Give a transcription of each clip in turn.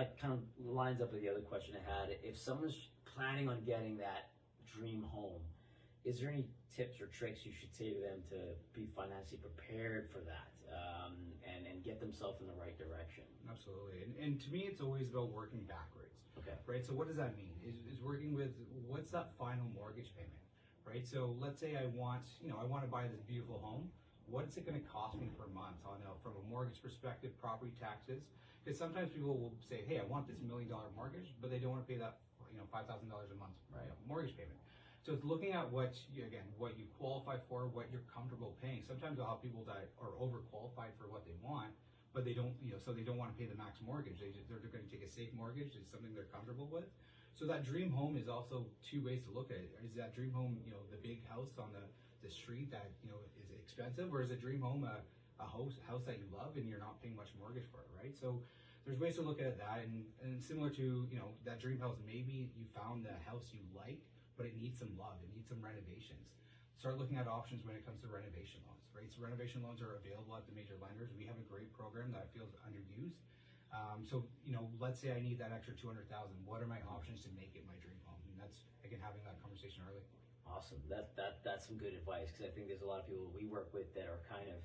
that kind of lines up with the other question I had. If someone's planning on getting that dream home, is there any tips or tricks you should say to them to be financially prepared for that, and get themselves in the right direction? Absolutely. And to me, it's always about working backwards. Okay. Right. So what does that mean? Is working with what's that final mortgage payment? Right. So let's say I want to buy this beautiful home. What's it going to cost me per month from a mortgage perspective, property taxes? Because sometimes people will say, hey, I want this $1 million mortgage, but they don't want to pay that $5,000 a month mortgage payment. So it's looking at what you qualify for, what you're comfortable paying. Sometimes I'll have people that are overqualified for what they want, but they don't, so they don't want to pay the max mortgage. They're going to take a safe mortgage. It's something they're comfortable with. So that dream home is also two ways to look at it. Is that dream home, the big house on the street that, is expensive, or is a dream home a house that you love and you're not paying much mortgage for it, right? So there's ways to look at that, and similar to, that dream house, maybe you found the house you like, but it needs some love, it needs some renovations. Start looking at options when it comes to renovation loans, right? So renovation loans are available at the major lenders. We have a great program that feels underused. So, let's say I need that extra $200,000. What are my options to make it my dream home? And that's, again, having that conversation early. Awesome. That's some good advice, because I think there's a lot of people we work with that are kind of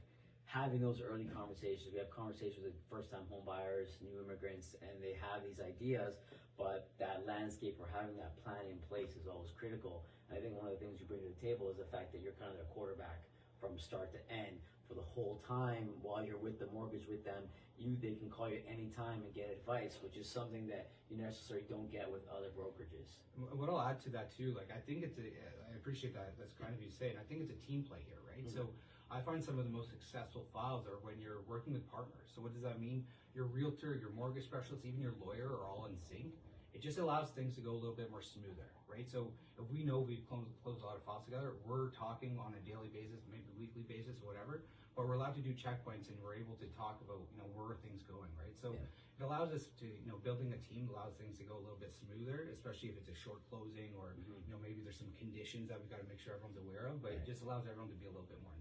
having those early conversations. We have conversations with first-time home buyers, new immigrants, and they have these ideas, but that landscape or having that plan in place is always critical. And I think one of the things you bring to the table is the fact that you're kind of their quarterback from start to end for the whole time while you're with the mortgage with them. They can call you anytime and get advice, which is something that you necessarily don't get with other brokerages. What I'll add to that too, I think I appreciate that. That's kind of you say, and I think it's a team play here, right? Mm-hmm. So I find some of the most successful files are when you're working with partners. So what does that mean? Your realtor, your mortgage specialist, even your lawyer are all in sync. It just allows things to go a little bit more smoother, right? So if we know we've closed a lot of files together, we're talking on a daily basis, maybe weekly basis, whatever, but we're allowed to do checkpoints and we're able to talk about, where are things going, right? So it allows us to, building a team allows things to go a little bit smoother, especially if it's a short closing or, maybe there's some conditions that we've got to make sure everyone's aware of, but it just allows everyone to be a little bit more